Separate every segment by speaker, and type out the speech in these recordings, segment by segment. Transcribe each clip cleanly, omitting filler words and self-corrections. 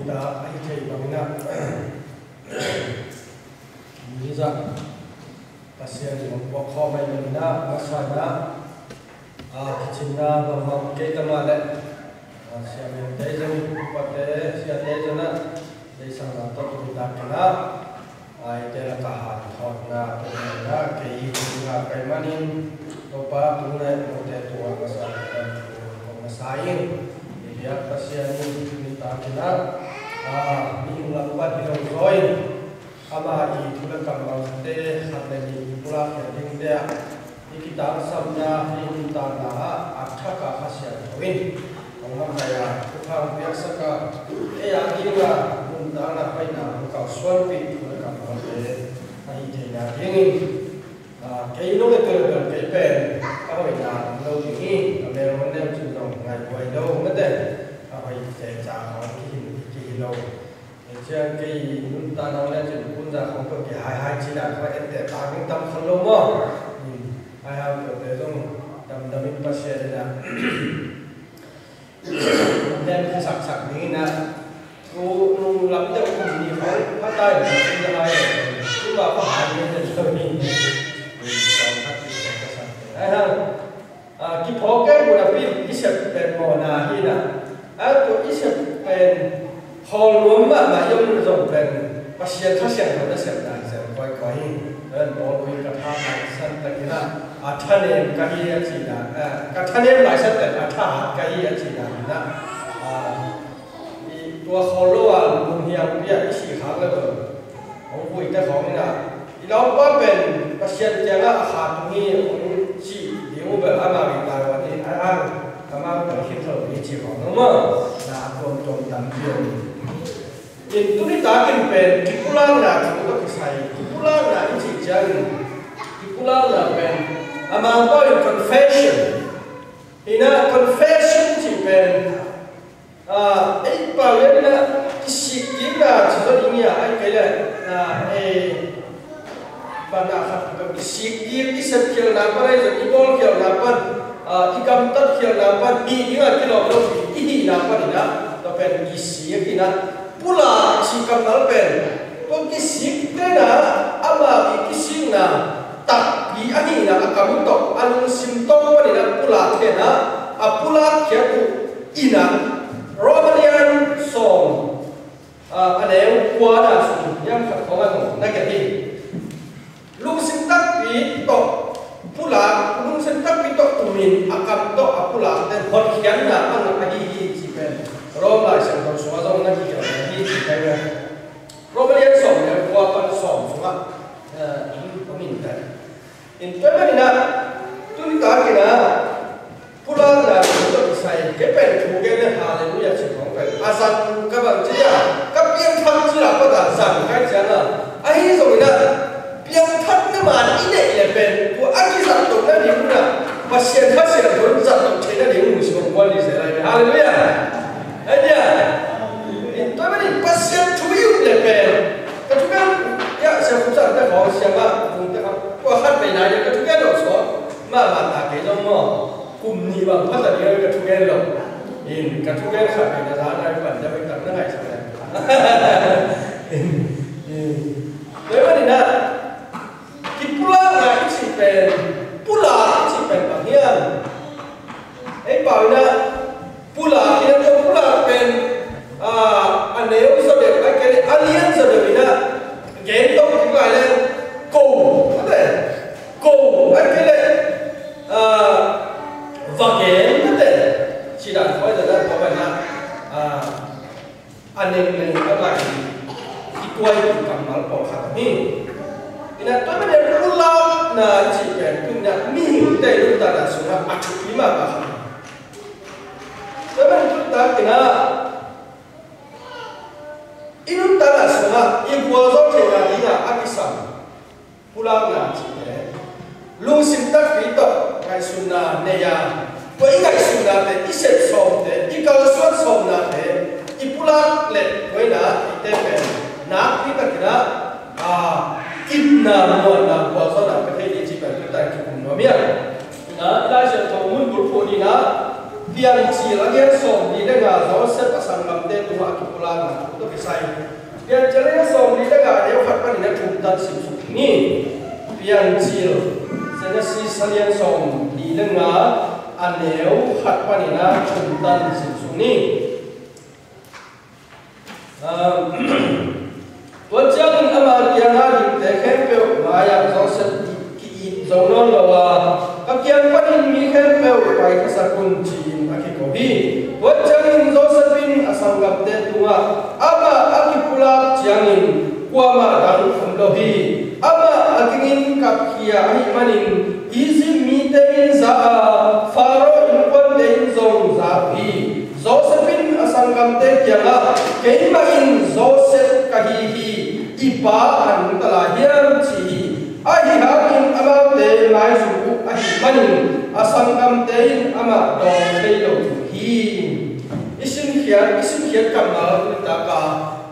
Speaker 1: da ai thei bangina ni za pasien mo kho mai na masana kichinna bamam ke tamale sia me dai jani pate sia dai jana dai sang to tu da kana ai te la ka ha thon na pe na ke i na kai manin to pa tu na mo te tu wa sa ma sain dia pasien ni ta kana ni ulang pa di roi ama i tu la kam ma te khat ni pula ke ding dia kita samnya ni ta na akha ka khasia win ông này cái thằng biếc sắc cái anh đi là mình đã là phải làm cầu xuân thì mới cầm vào để hay thì là riêng cái lúc cái từ cái bền các bạn làm lâu thì là đều vấn đề chủ động ngày quay đâu mất đấy phải để trả họ cái lâu để cho cái chúng ta nói là chuyện quân gia không có cái hai chỉ là phải để ta cũng tâm không lâu mà hai hàng được để trong đầm mình bắt xe đây là nên cái sạc này nè, cô làm cho cô gì phải phát tay để cho ai, chúng ta có hại gì để cho mình, hay không? Cái phổ cái của là pin ít sẽเป็นmỏ nà hi nè,ตัวít sẽเป็นhòn lúa mà dùng dùngเป็นภาษาเขาเสียงเขาจะเสียงได้เสียงค่อยๆมอลุยกระทะสั้นตะกี้นะท่านเองก็ฮีจีนะท่านเองหลายสัตว์แต่ท่าก็ฮีจีนะนะตัวเขาโลว่าลุงเฮียลุงเฮียสี่ครั้งแล้วผมคุยแต่ของนี่นะเราก็เป็นประเทศเจ้าอาหารตรงนี้ผมสี่เดี๋ยวแบบอามาบิดาวันนี้อามาเป็นคิดเราดีจีของน้องมั้งนะรวมจมดันเดียวอินตุนิตาเป็นกิปุลานะที่เราใช้กิปุลานะอิจิจังกิปุลานะเป็นอามาก็เป็น confession อีน่ะ confession ที่เป็นไอ้ป่าวเนี่ยนะที่สิ่งที่เราจะต้องยิ่งอ่ะไอ้cái nàyปัญหาครับกับสิ่งที่สักเกี่ยวกับอะไรจะอีบอลเกี่ยวกับอีกำตัดเกี่ยวกับมีที่ว่าที่เราต้องอีนี่นะปัญหาเราเป็นสิ่งที่นะปุลาสิ่งกำนัลเป็นตัวสิ่งที่นะอามาอีสิ่งนะตักอีอันนี้นะกำมุตอันสิ่งต้องวันนี้นะปุลาเท่นะปุลาเกี่ยวกับอีนะRomanian song อันนี้ว่าน่ะสุดยังขัดของมันนั่นก็ที่ลุงสิงตักปีโตปุลาลุงสิงตักปีโตตุมินอากับโตปุลาแต่คนเขียนน่ะมันอะไรที่เป็นโรมาเสียงของสวรรค์นั่นที่เกี่ยวกับที่เป็นโรมาเรียนสองเนี่ยว่าเป็นสองสุภาพก็มีแต่อินเตอร์นี่นะตุนิตากินะปุลาน่ะตัวใส่เก็บเป็นถูกเก็บเนี่ยหาเลยรู้อย่างสิ่งของเป็นอาสันกับแบบเจ้ากับเพียงทันที่เราก็ต่างสั่งใครจะน่ะไอ้ที่ส่งนี่นะเพียงทันนี่มันอีเนี่ยเลยเป็นตัวอันที่สั่งตรงนั้นนี่คุณน่ะมาเสียนถ้าเสียนคนสั่งตรงเช่นนั้นนี่คุณสิ่งของนี่เสียอะไรฮาเลลูยาไอ้เนี่ยตัวมันนี่มาเสียนช่วยอยู่เลยเป็นก็ทุกอย่างเนี่ยเสียงคุณสั่งแต่ของเสียงว่าคุณจะครับว่าขัดไปไหนเนี่ยก็ทุกอย่างเราสอนมาตาเกจงมั่งกลุ่มนี้บางพัฒนาการก็ทุกอย่างเราอินก็ทุกอย่างขัดไปในร้านอะไรแบบจะไปตัดเนื้อหายสักแล้วเลยว่านี่นะกิปุลานะที่เป็นปุลาที่เป็นบางอย่างไอ้บ่าวนะปุลาที่นั่นปุลาเป็นอันเดียวสุดเด็ดไอ้แค่อันเลี้ยงสุดเด็ดนะเกณฑ์ต้องที่ไหนเลยกูอะไรกูไอ้แค่ว่าเกณฑ์นั่นแหละชีดันคอยจะได้เขาไปนะอันนึงอะไรที่กล้วยกำมัลปอกขาดนี่นะตัวมันเนี่ยรู้ละนะจีเป็นตัวเนี่ยมีแต่รู้ตาละสุนัขอัจฉริยะมากตัวมันรู้ตาที่นะอีรู้ตาละสุนัขอีบัวโซ่เทียนนี่นะอากิสัมพูดนะจีเป็นลุงสิมตักปีโตไงสุนัขเนี่ยตัวอีไงสุนัขเนี่ยอีเสพสมเนี่ยอีกาลสวนสมนะเนี่ยอีพูดเลยตัวนะอีเตเป็นนักที่ตักนะกินน้ำมันน้ำบัวสดประเทศนี้จีเป็นตัวแต่งกุมโนเมียนะได้เสร็จตรงมุนบุตรนี่นะเพียงสี่ละเอียดส่งดีได้งานเราเสร็จประสานลำเด็ดตัวกิปุล pula na to pisai pian chale som ni daga deu khat pani na thum tan sim su ni pian chil sena si salian som di lenga aneu khat pani na thum tan sim su ni wajang ama kiana dim te khem pe maya joseph ki zonon lawa kakian panin mi khem pe pai ka sakun chin aki ko hi wajang josephine asangam te tunga ama akipula chiangin kwama dang khamlo hi ama akingin kapkia ai manin easy mi te za faro in kon te zong za hi josephine asangam te kianga keima in joseph kahi hi ipa an tala hiam chi ai hakin ama te lai su ai manin asangam te ama dong te lo hi isin khiat kamal ta ka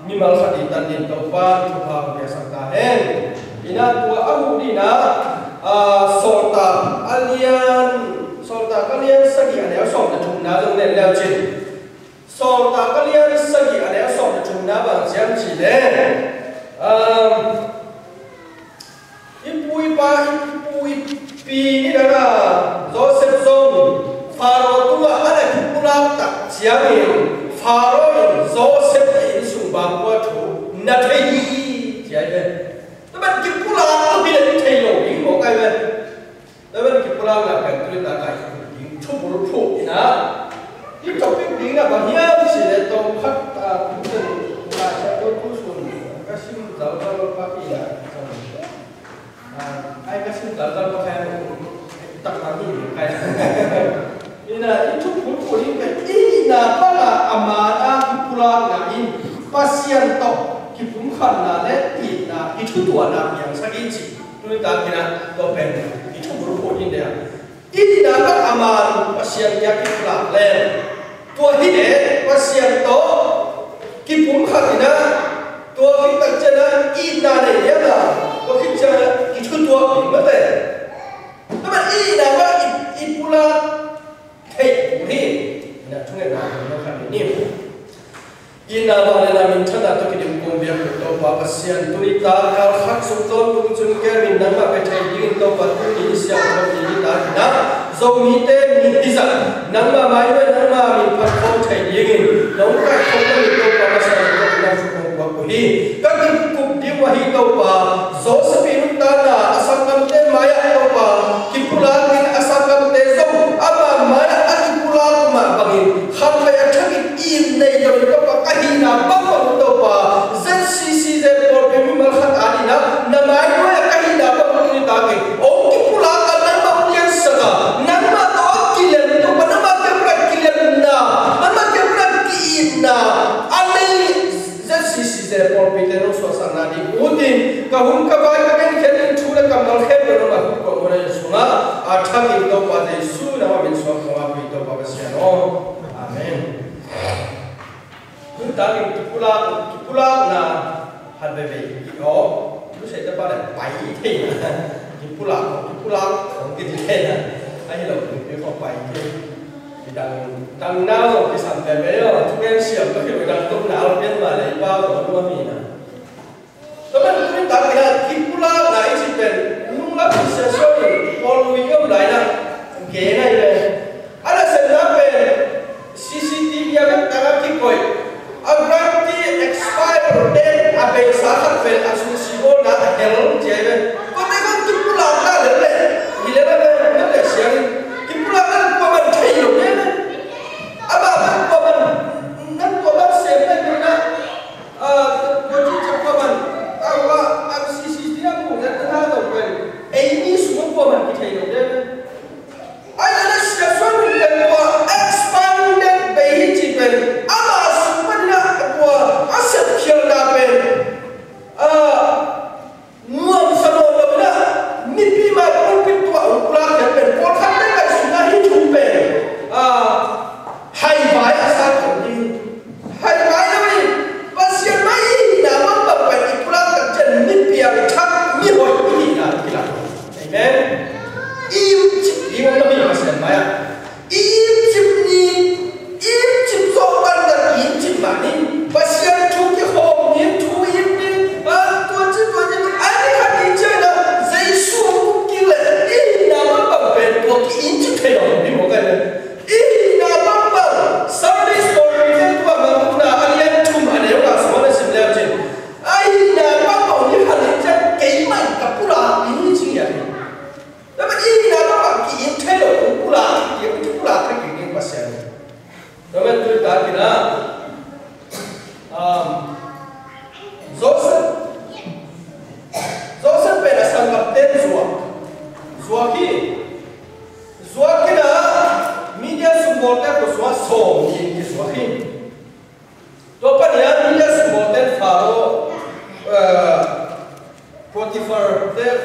Speaker 1: mimal khati tan din to pa thu pa ke sakta hen ina tua ahu dina sorta kalian sagi ane som na thum na jong ne leo chin sorta kalian sagi ane som na thum na ba jam chi le ipui pi ni dana joseph zong faro tua ana kupula tak chiangin faro joseph in sumbang kwa thu na thei chiai le taban kupula ko bi le thei lo ing mo kai le taban kupula la kan tu ta kai ing thu buru thu ina i topic ding na ba hiam si le to khat ta kun la cha ko tu sun ka sim dal dal pa pi la ai ka sim dal dal pa kai tak ma ni kai ina itu pun pun ke ina pala amana kupula na in pasien to kipum khan na le ina itu tua na yang sakit ji tu ta kina to pen itu pun pun ini dia ina ka aman pasien ya kupula le tua hide pasien to kipum khan ina tua kita jana ina le ya la tua kita itu tua mate tapi ina ka ipula hey ni na thunge na no khan ni ina ba na min thana to kidim kom bia to pa pasian turita kal khat su ton tung chun ke min na ma pe thai din to pa tu ni sia ko ni ta na zo mi te mi tiza nang ma mai we nang ma min phat ko thai yin no ka ko to ni to pa pasian to na su ko ko hi ka ki kup di wa hi to pa zo sa pin ta na asangam te maya to pa ki pula kin asangam te zo ama maya akipula ma bangin khan le athaki in nei to ko pa kahi na pa pa to pa zcc ze por be mi mal khat ani na mai no kahi na pa ni ta ke o ki pula ka na ma pian saka na ma to kilen to pa na ma ke pra kilen na ma ke pra ki na ani zcc ze por be te no so sa na di udin ka hun ka ba ka ken khen thu na ka mal khe no ma ko mo na sunga athaki to pa de su na ma min so ko ma pi to pa sia no amen tangin kipula na hadbebe io lu sai ta pare pai the kipula không cái gì thế này ai lo cái không pai thì đằng nào cái sản phẩm đấy rồi chúng em xiêm cái kiểu đằng tôm nào biết mà lấy bao rồi luôn mình à tao mình cũng tao cái kipula này chỉเป็นlúc lắm sẽ số following cái này nè cái này này anh sẽ làm về CCTV cái tao cái coi Agranti expire date abe sahat vel asusibo na hel jebe kone kon kipula na le ile na le siang kipula na ko man thayo ne aba ko man nan ko man se na na ko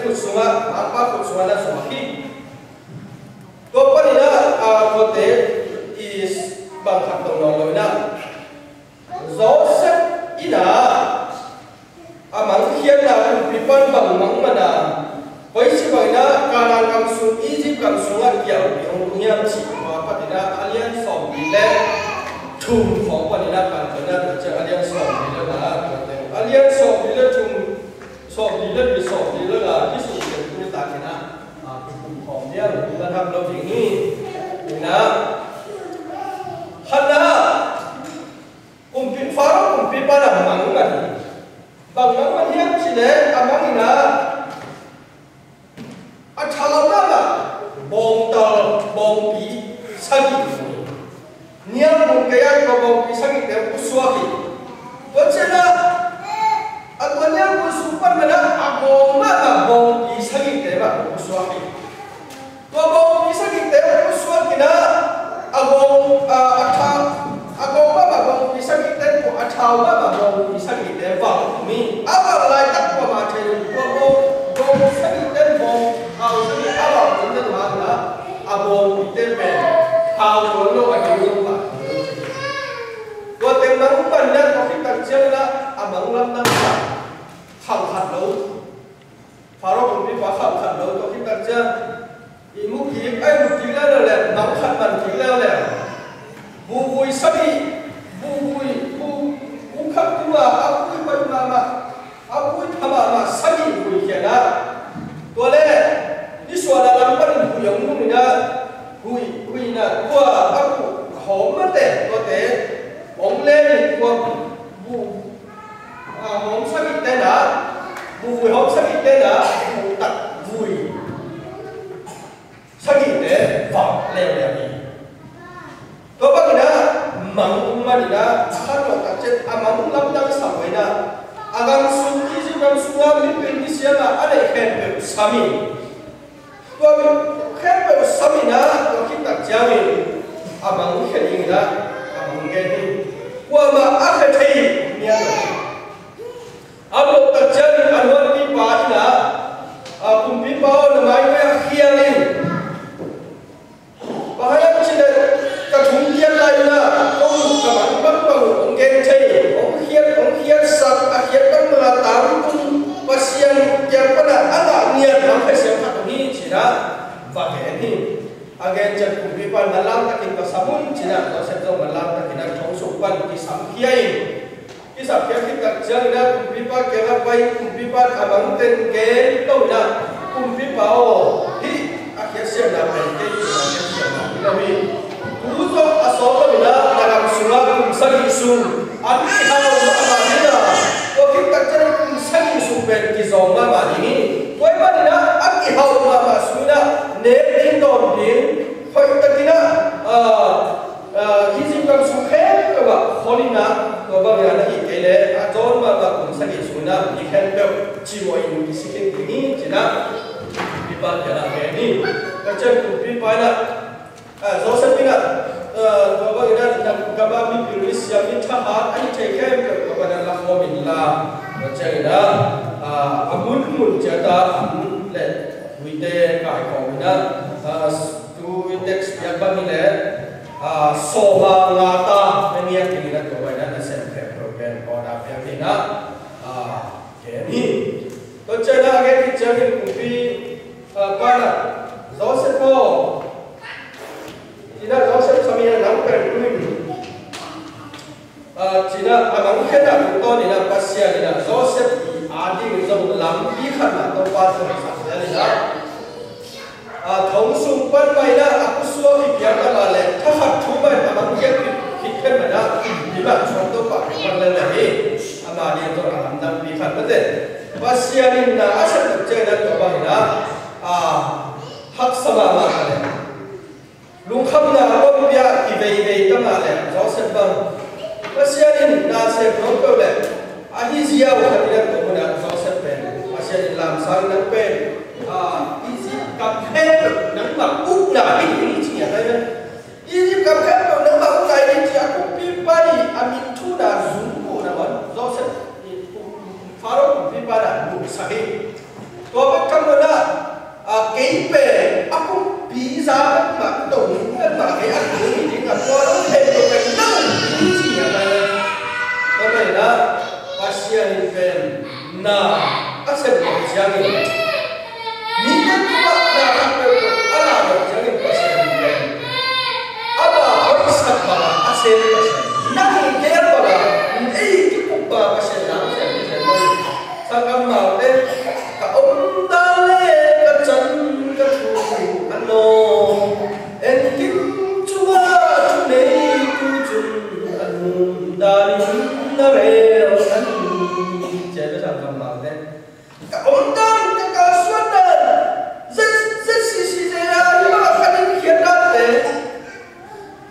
Speaker 1: khut sunga apa khut sunga na suaki to panina ko te is bang khat tong nong loina Joseph ina amang khian na pipan bang mang mana koi si bang na kanang kam sun Egypt kam sunga kiao bi ong nyam chi ma patina alian som le thum khong panina kan kana cha alian som le na alian som le thum som le bi som le la ki su ke ku ta kana thum khong ne la tham lo ding ni na hana pin faro pin para mang kan bang mang hiam chi le amang ina a thalam na la bom tal bom pi sagi niam mong kaya ko bom pi sagi te uswaki to chena agwanya ko super mana abong ma bom pi sagi te ba uswaki to bom pi sagi te uswaki na abong atha agong ba bom pi sagi te ko athaw ba bom pi sagi te va mi aba lai tak ko ma the ko bom sagi te bom au sagi aba tin te ma na abong pi te pe hao ko lo ka ki lo ba ko te mang pan na ko ki tak chen na amang lam na kham khat lo faro ko pi ba kham khat lo ko ki tak chen i mu ki ai mu ki la le mang khat man ki la le bu vui sagi bu vui bu khap tu ma apui pa ma ma apui thama ma sagi vui ke na to le ni so la lam pan bu yong nu ni na hui na qua aku hom ma te to te om le ni qua bu hom sagi te na bu vui hom sagi te na bu tak vui sagi te va le le ni to ba ni na mang ma ni na khan lo ta chen amang lam dang sa mai na agang su ki ji kam suwa mi pen ni sia na ale khen pe sami to mi khen pe sami na to ki tak jami amang khen ni na amang ge ni wa ma a khe thei nia alo tak jami anwar ki pa na kum pi pa na mai me khian ni bahaya chile ka thum kian lai na ong ka man bang bang ong gen thei ong khian sak a khian bang la tam tum pasian kya pana ala nia nam khe se ka ni china va ge ni again jan kum pi pa na lam ta kin ka samun china to se to na lam ta kin thong su pan ki sam khiai ki sa kya ki ka jang na kum pi pa ke ga pai kum pi pa ka bang ten ge to na kum pi pa o hi a khia se na pe ke na mi Uzo asoba bila dalam surah kumsagi sum ani halo amanina ko kita cari kumsagi sum ben kizonga mani ko manina aki halo ma suna ne din don din ko takina hizim kam sukhe ko ba kholina ko ba yana ikele ajon ma ba kumsagi suna ikhen pe jiwo in isikin dini jina bipa jana ni kacang kupi pada Joseph ina baba ina nak kaba mi piris yang ni tahat ani cekem ke kepada lakwa bin la macam ina amun jata amun le wite kai ko ina tu index yang bang le soba ngata menia kini nak kepada na sem program pada yang ina kini to cina age kijamin kupi pada Joseph ko Cina Joseph samia nang per kuning. Cina amang kena buto ni na pasya ni na Joseph adi ni jom lam bi khan na to pa so sa ni na. Thong sung pan mai na aku suo ki pian na ma le tha hat thu mai amang ke ki khen ma na di ba chon to pa pan le la he. Ama ni to alam dam bi khan ba de. Pasya ni na asa je na to ba ni na. Hak sama ma le. Lung kham na bom bia ki vei tam na le Joseph bang pasianin na se pro ko le a hi zia wa ni na ko na Joseph ben pasianin lam sang na pen easy kap he nang ma u na hi ni chi ya dai easy kap he nang ma u dai ni chi a ku pi pai a min thu na zum ko na bon Joseph ni pharaoh pi pa na bu sa hi to ba kam na asal jangan minat juga na ala jangan pasal apa harus apa asal pasal nahi kaya apa kita pasal sakam mau ka dale ka chan ka thu ano en kim chua nei tu chun an dali na re an che da sakam mau ka dan ka suan dan zet si ya ma ka ni khian da te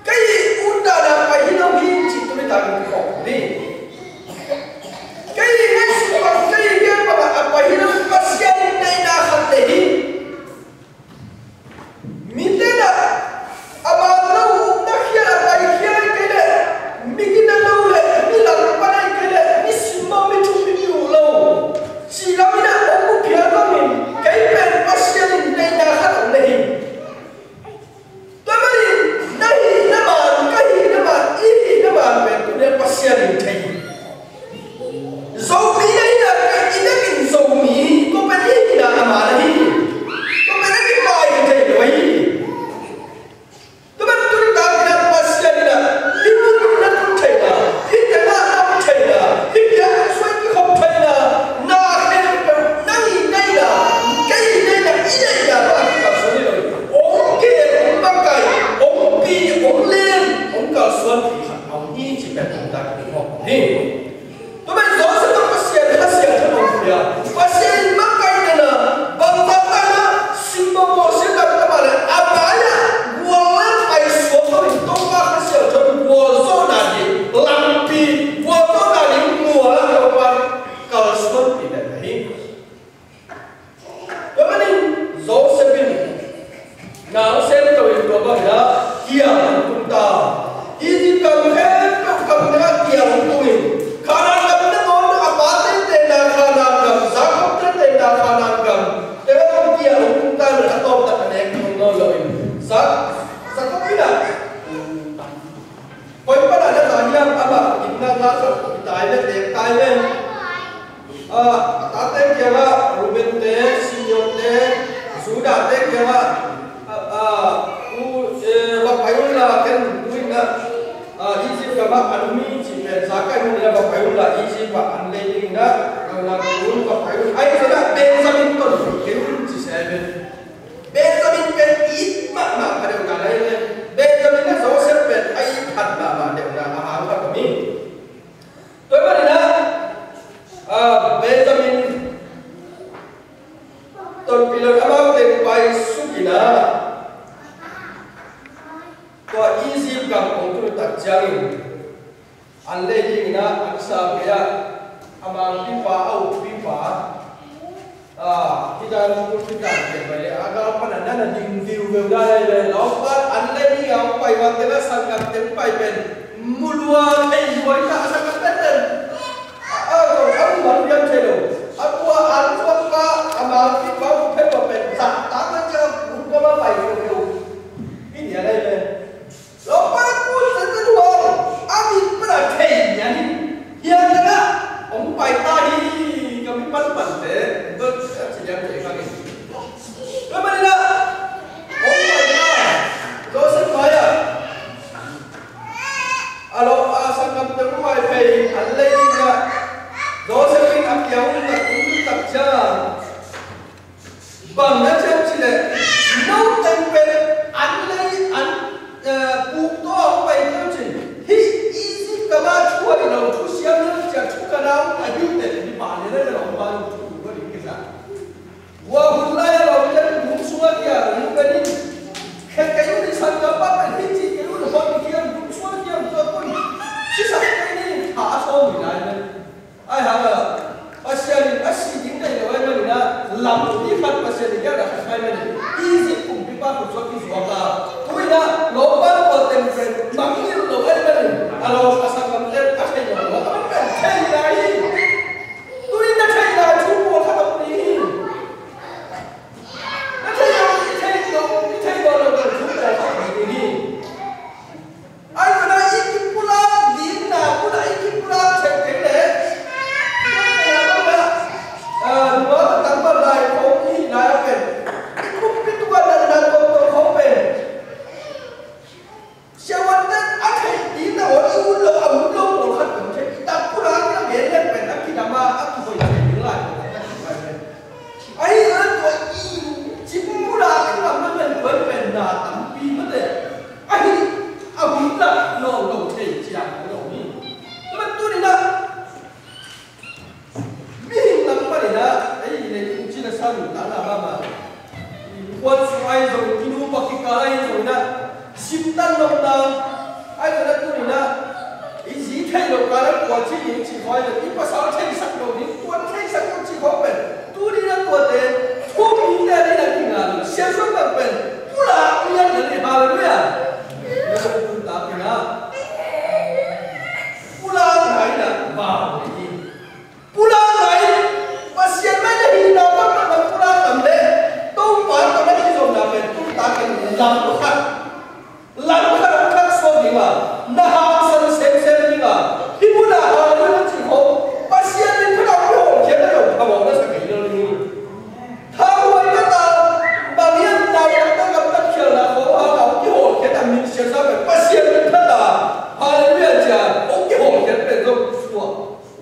Speaker 1: kai unda da pai no hi chi tu ta ko ni kai ni su ka kai ge ba apa hi no pasien nei na khat te hi mitena ama lo na khia pai khia ke le migina lo le mi la pa nai ke le mi sma mi chu mi u lo si la mi na o ku phia ko mi kai pen pasien nei na khat le hi to mai nai na ma kai na ma I na ma pen tu ne pasien thei dầu mì này là cái ít cái dầu mì có bên ít là mà này có bên cái bài cái gì vậy các bạn chúng ta cái là bác sĩ là ít muốn nó không thấy là ít cái nó không thấy là ít cái xoay cái không thấy là na cái này là cái này là ít này là bạn cả số này rồi ông kia ông bác cái ông pi ông lên ông cả số thì ông đi chỉ cần chúng ta cái học đi các bạn rõ ràng pasien makai dana bangsa tanah simbol sila kemana abaya gua ai suatu itu hasil dari gua zona di lampi gua zona di gua kawan kalau seperti ini kemudian zau sebin now sen tahu itu apa ya dia kita ini kamu dia untuk karena ที่หญิงจีคอยเลยอีภาษาเทสักโดนี้ตัวเทสักโดจีคอยเป็นตัวนี้นะตัวเด็กทุกอย่างเนี่ยนี่นะกินงานเสียส่วนแบบเป็นผู้หลักเรียนเลยมาเลยเนี่ยแล้วก็ผู้หลักนี่นะผู้หลักไหนนะมาเลยผู้หลักไหนมาเสียไม่ได้หินเอาบ้างนะผู้หลักทำเด็กต้องมาตอนนั้นที่ส่งมาเป็นตุ้งตาเป็นลำลูกค้าลำลูกค้าข้างส่วนดีว่าน่าหาสันเซนเซนดีว่าที่ผู้หลักเอาเรื่องจีคอยมาเสียนี่เขาเอาไปโหดเขียนได้หรอทำเอาได้สักกี่เรื่องนี้ถ้าวันก็ตามบางอย่างตามต้องกับตัดเขียนละเขาเอาที่โหดเขียนแต่มีเสียงซ้ำแบบมาเสียนี่ท่านละฮาเลลูยาจ้าโอ้ที่โหดเขียนเป็นก็ตัว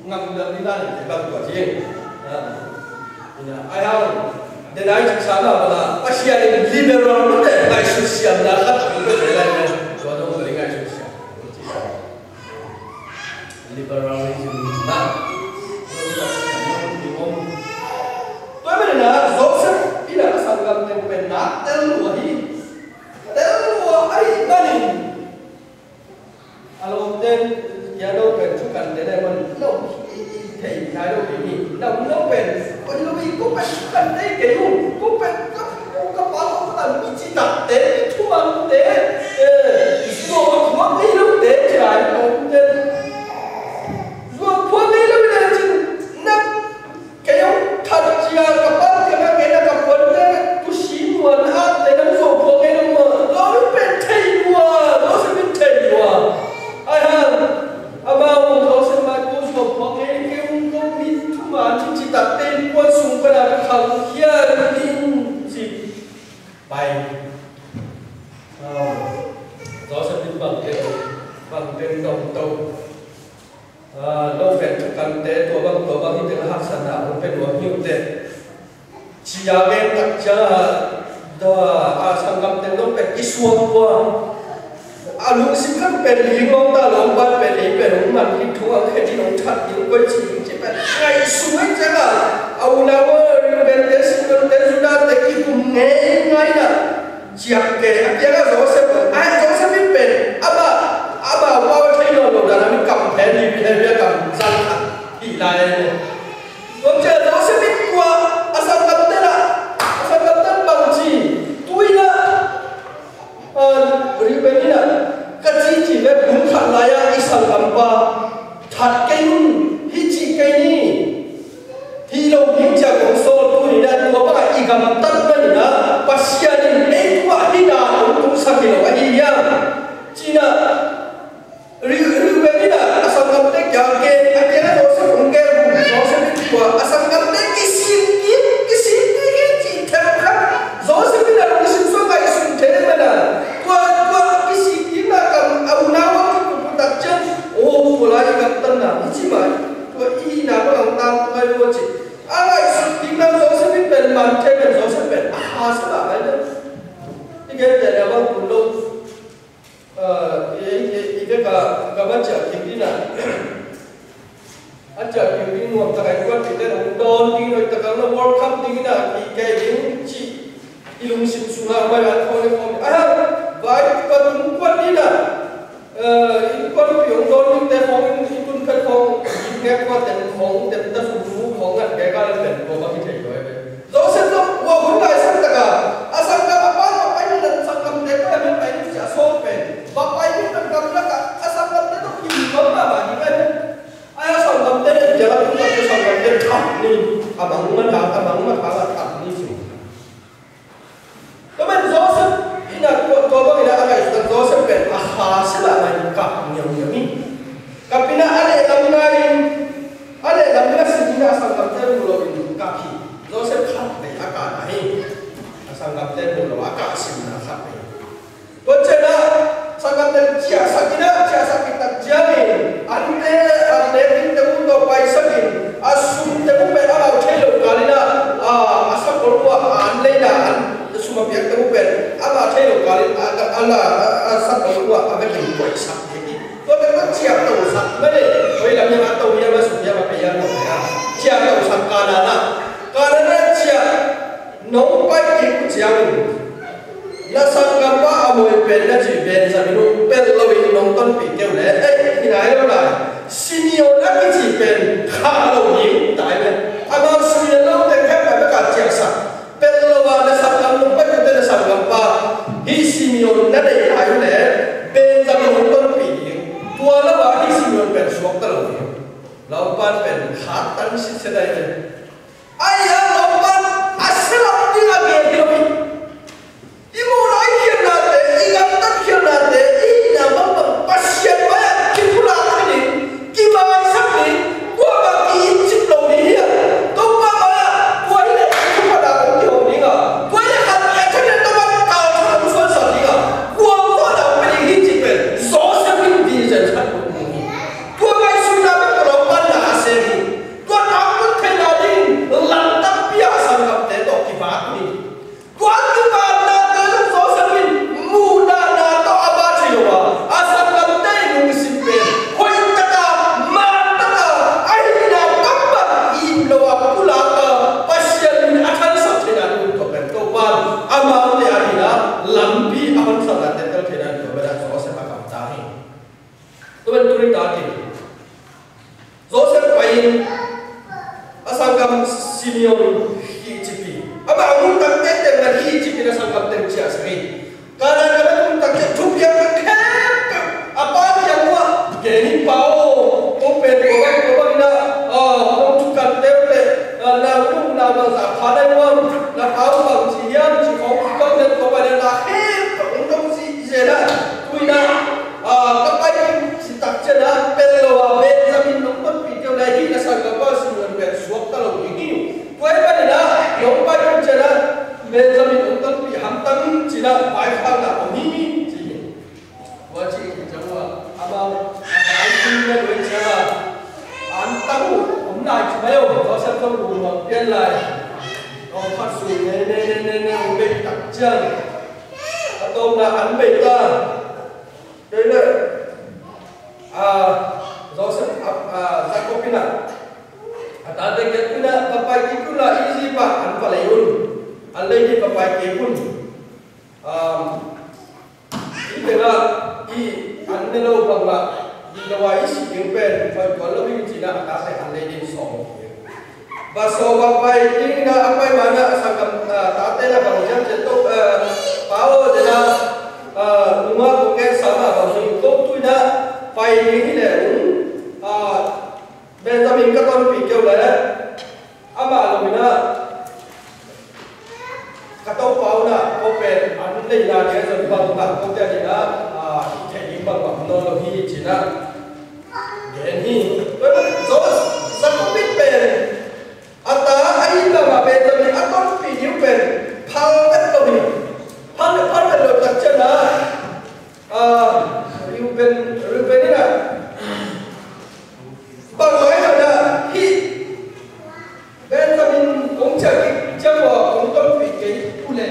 Speaker 1: งามเรื่องนี้ได้ในบางตัวที่นี่นะไอ้เราเดี๋ยวนี้ศึกษาแล้วนะมาเสียนี่ลิเบอรัลนู่นแหละไอ้สุเสียนะครับมันก็จะได้เนี่ยตัวต้องเป็นไงสุเสียliberalism นะตัวไม่ได้นะโจเซฟที่เราสังกัดเป็นนักเตลูฮีเตลูไอ้นั่นเองอารมณ์เด่นยาโดเป็นชุกันเด่นมันเราเที่ยาโดเป็นนี่เราเป็นคนเราอีกก็เป็นชุกันเด่นเกี่ยวก็เป็นก็ป้องกันมีจิตตัดเด่นทุ่มเด่นโซ่ทุ่มไม่รู้เด่นใช่ไหมเด่นพวกนี้เราเนี่ยจริงนับแกยังทัดเจียกับบ้านกันนะแกนับกับคนเนี่ยตุชิมวันอาแต่นั่นส่งพวกนี้ลงมาเราเป็นเทวัวเราเป็นเทวัวไอ้ห่าอาบ่าวเราสมัยกูส่งพวกนี้แกอุ้งก็มีทุกวันที่จิตตัดเต้นกวนสูงขนาดเขาเขี้ยนิ่งสิไปเราสมัยบางเต้นตรงเราเป็นชุกันเตะตัวบางที่เป็นหักษณะมันเป็นหัวหิ้วเตะชียาเองตักจ้าตัวสังกัดเตะต้องเป็นอิสวงตัวลุงสิบขั้นเป็นลิงองตาลงบ้านเป็นลิงเป็นหุ่นมันที่ทั่วแค่ที่น้องชัดยิ่งกว่าจริงจะเป็นไงสวยจังเอาแล้วว่าเป็นเดสสุดาแต่กี่ปุ่มเงี้ยไงนะจากแกยังก็โจเซฟโจเซฟเป็นอาบ่าวว่าที่เราดูดันมีกำแพงดีมีอะไรกำสั่งที่ไรก็เจอโจเซฟกว่าasal kata bangji tuina ribenina kaciji be bukan layak isal gampa that kain hiji kaini hilo hija gongso tuina dua pa igam tanna pasianin ekwa hina untung sakilo iya Cina ribenina asal kata jage akhirnya dosa mungkin dosa dua asal kata kisim Joseph ina kisim so kai sun tere mana tua kisim ina kam au nawa ki putak chen oh mulai kapten na ichima tua ina ko ang tam kai wochi ala sun tingna Joseph ben man ben Joseph ben asala ada tiga dari abang pulung ini ka baca kibina aja kibin nuam takai kuat kita don dino takana World Cup dingina kai ding ci ilung sim sunga mai an khone khom vai ka tum kuat dina ikon piong don te khom ikun ka khom nge kuat te khom te ta su khom ngat ke ka len ko ba ki thei loi be zo se zo wa hun lai sang ta ka asang ka pa pa pai ni dan sang kam te ka men pai ni cha so pe ba pai ni dan kam la ka asang kam te to ki ba ba ni ka ai sang kam te ja la ku ka sang kam te thap ni abang man ha thap ni su Teman Joseph ina tolong ina agak sudah Joseph ben hasil aman kap nyam ni. Kapina ale lamina sejina asal kapten mulo ini kapi. Joseph kap be akak nahi. Asal kapten mulo akak simna kap be. Bocena sangat cia sakita jamin. Ante kita untuk pai sakin. Asum temu ben alau chelo kalina anh cái chỉ bên khá lâu nhiều tại bên ama suy lâu tên khác phải cả chia sẻ bên lâu là sản phẩm lúc bắt đầu là sản phẩm ba hi Simeon đã để lại lẽ bên ra bên hông con bị tua là ba hi Simeon bên xuống tới lâu ban bên khá tăng sinh thế này ai lâu ban sẽ làm gì là nghề gì vậy ibu nói chuyện là để ingam tất chuyện là để ina mắm pasien banyak kipulah ini kibai sakni gua bagi chip lo ni ya kau mana gua ini kepada kau ni ga gua ini kan akan teman kau teman suara ni ga gua ada beli chip so sebelum di jalan gua mai sudah berkorban dah seni gua takut kena ni lantak biasa ngap tetok kibat ni gua kibat na terus so sebelum muda na to abad siapa asal ngap teh ngusimpen amam le arina lambi aman salat tetel kenan ko bada so se pakam tahi to ben turin dati Joseph pain asangam Simeon hi chipi aba amun tak tete ngan hi chipi na sangam tem chia sri kana kana tum tak che thup yang khep apa yang wa geni pao ko pen ko ba na ko tukan teple na rum na ba sa phalai wa na pao ba chi yan chi công nhân có bài là hết cũng không gì đó tôi đã các anh chỉ tập trên đó bên lò bên gia đình nông dân bị tiêu này thì là sản phẩm bao nhiêu người xuống ta lồng nhiều với bài đó giống bài trong trên đó bên gia đình nông dân bị hám tăng chỉ là bài phang là có ní gì và chị chẳng là bao anh tin là đối sẽ là anh tăng cũng đại chỉ mấy ông có sẽ không đủ mà biên lại phát xuất nên bên đặc trưng tôi là ăn bể ta đây là do sự ra có pin à ta đây cái pin là papai itu là easy pak ăn phải lấy ăn lấy đi papai kia pun ini là ăn nên lâu bằng là đi ra ngoài ít những bên phải có lâu như chỉ là ta sẽ ăn lấy đi sòng Baso bapai ini na apa mana sangkam tate na bangun jatuh pao dena rumah bukan sama bangun itu tu na pai ini le Benjamin katon pikir le ama lomina katau pao na open anu le na dia jadi bangun tak kau jadi na jadi bangun no hi cina geni so sakupit pen ata ai là mà bên tôi ăn con bị nhiễu về phao đất tôi phao đất rồi đặt chân là yêu bên đấy là bằng nói rằng là khi bên tôi cũng chờ cái chân bò cũng tôi bị cái u lệ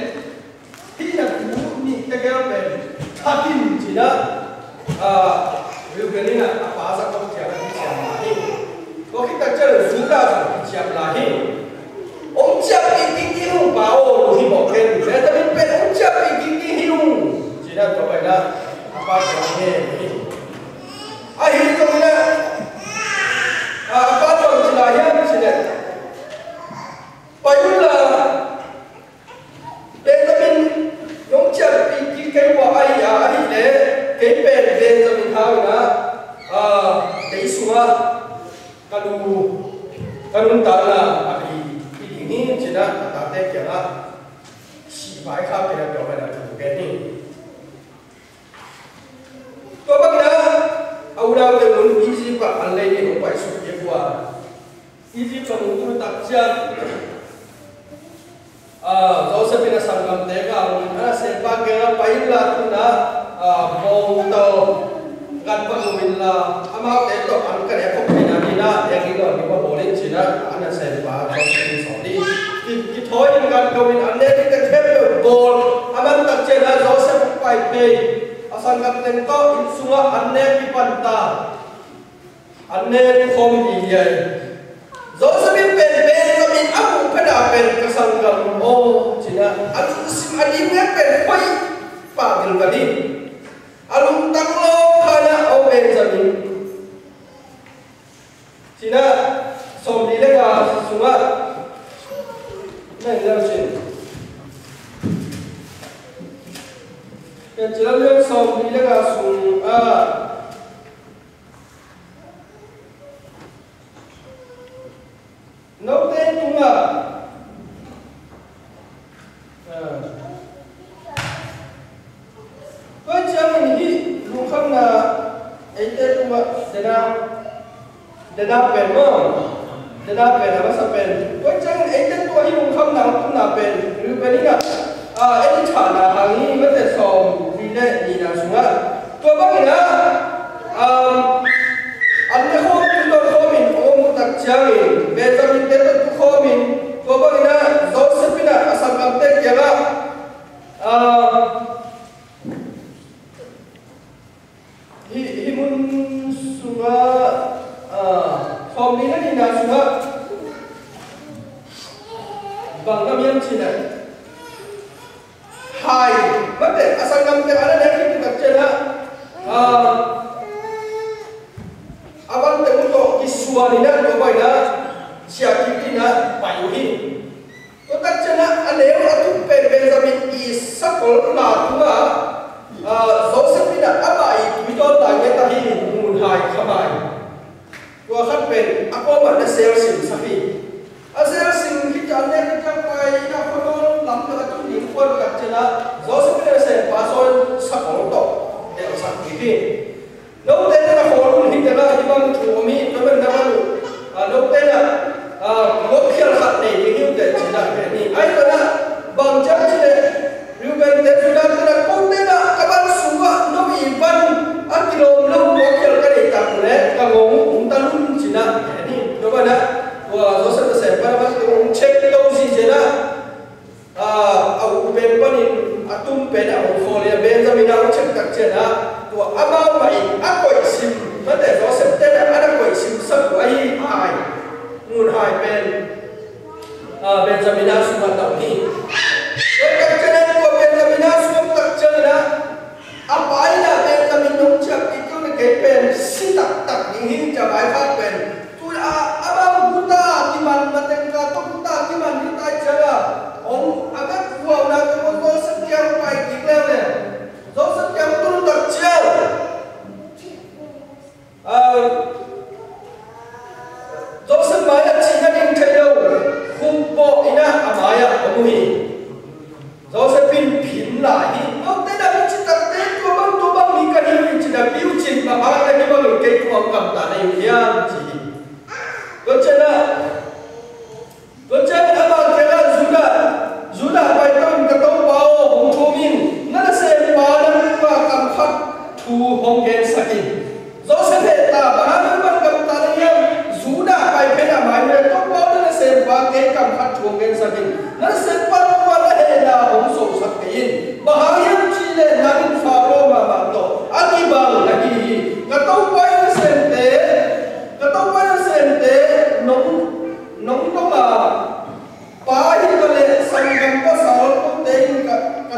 Speaker 1: khi là cũng bị cái về thà tin chỉ đó yêu bên đấy là phá ra không chèo là chèo mà có khi ta chơi xuống ra rồi chèo là hi ông chèo cái hiu bảo hi bỏ khen để ta biết bên ông chèo cái hiu chỉ là có phải là apa cái này hi rồi nè apa rồi chỉ là hiu chỉ là bởi vì là bên ta biết ông chèo cái quả ai để cái bên ta biết thao nữa cái xuống kalau tala ini cina tate kira si baik apa yang kau ada tu kini. Kau bagaimana? Awal belum easy pak alai ni umpai suci buat. Easy pengukur tak siap. Jauh sebina sangkam tega, mana sepak kira paylah tu na bong tau gan pagawinla ama teto ang kaya ko pinamina yang ilo ni ba boleh cina ana sepak ko ni soli kitoy ang gan gawin ande ni ka bol aman tak cina Joseph pai pe asan kapten to insunga ane ki panta ane khom iyai Joseph ben amu pada ben kasanggam oh cina anu sim adi ben pai pagil kali alung tanglo kana o Benjamin Tina som di lega sunga nang lao sin kan jalan som di lega sunga nấu tên tunga với chẳng mình luôn không là ấy tên tunga để đáp bền không để đáp bền là bắt sao bền với chẳng ấy tên tua luôn không nào cũng là bền như bên này ấy trả là hàng như vấn đề sòng vì lệ gì là xuống á tua bác gì đó anh ấy không chúng tôi không mình ôm một đặc trưng về cho mình tên tôi không mình tua bác gì đó dấu xếp bên này sang cầm tên kia đó hi mun sunga form ni ni na sunga bang nam yam chi này hai vấn đề asal nam te ana ne ki tak chena aban te mo ki suani na ko bai na sia ki na payu hi to tak chena ane atu pe Benjamin isakol la tunga Joseph ina abai tuiton ta nge ta hi mun hai khamai tua khat pen ako ma na sel sim sahi a sel sim ki chan ne ki chang pai na phone lam ta tu ni ko ka chana Joseph ina se pa so sakol to de sak ki hi no te na phone hi te na hi bang chu mi to ben na lu no te na mo khial khat ne ni hi te china ni ai to na bang cha chi ne Ruben te sudah kena kontena kabar suwa no iban akilom lo wakil kali tak boleh kagong talun Cina ini coba na wah Joseph saya pada waktu cek tahu si Cina aku ben panin atum ben aku folia Benjamin aku cek tak Cina tua abang mai aku isim pada Joseph tidak ada aku isim satu ai mun hai ben Benjamin aku semua tahu ni apa ina Benjamin nung chak itu na kepen si tak tak ingin jabai fat pen tu abang buta kiman mateng ka to buta kiman kita jaga on agak gua na ko ko sekian pai kikle ne zo sekian tu tak jel zo semaya cina ding thelo khumpo ina amaya amuhi zo sepin pin la hi no te da chi tak tu bang mi ka ni chi da piu chin ba ba ka ni ba lo ke tu kam ta nei ya chi ko chana aba ke la zuda bai ton ka to pao hong thu min na se pa na pa kam khat thu hong gen sakin zo se the ta ba na ban kam ta nei ya zuda bai pe na mai ne to pao na se pa ke kam khat thu hong gen sakin na se pa wa la he na hong so sakin bahayam chi le na in faro ma ma to aki bang lagi ka to pai sente nong to ma pa hi ka le sangam pa sal ko tein ka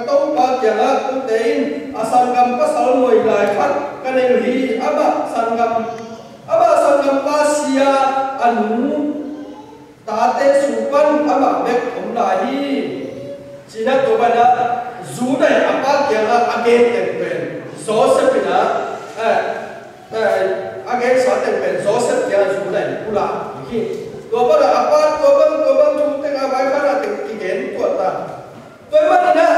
Speaker 1: to pa kya la ko tein asangam pa sal moi lai khat ka ne hi aba sangam pa sia anu ta te supan aba mek thom la hi china to ba da Zuda apa kya la again pen Joseph ina again sate pen Joseph kya Zuda pula hi to ba da apa to bang tu te ga bai khana te ki gen to ta to ma ina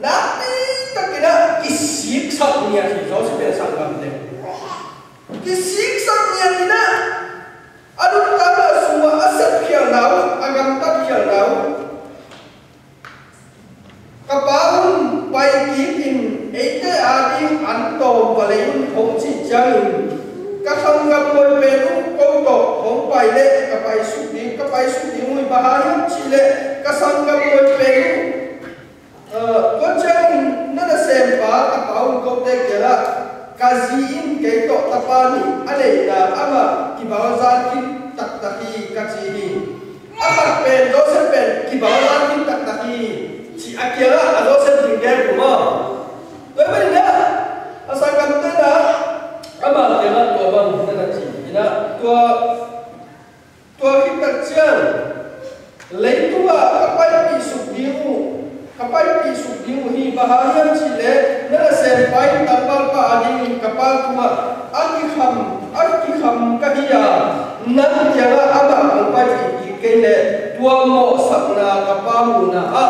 Speaker 1: na ta kina kisik sak nia hi Joseph ina sang gam te kisik sak nia ina adu ta ba semua asap kya lau agam ta kya lau kapahun pai kikin ete adi anto palayun hong chi chang kasang gapoy peru koto hong pai le kapai sudi mui bahayam chile kasang gapoy peru ko chang nana sempa kapahun kote kela kaziin keto tapani ale na ama kibawazan kin taktaki kachihi apat pen Joseph pen kibawazan kin taktaki si akhirnya ada sendiri dia rumah. Tapi dia asal kata dah, apa dia nak tua bang kita nak cina tua tua kita cian leitua kapai pisuk diu hi bahagian cile nara senpai tapal pa ading kapal kuma arki kham kahia nan tianga aba kampai ikele tua mo sakna kapamu na a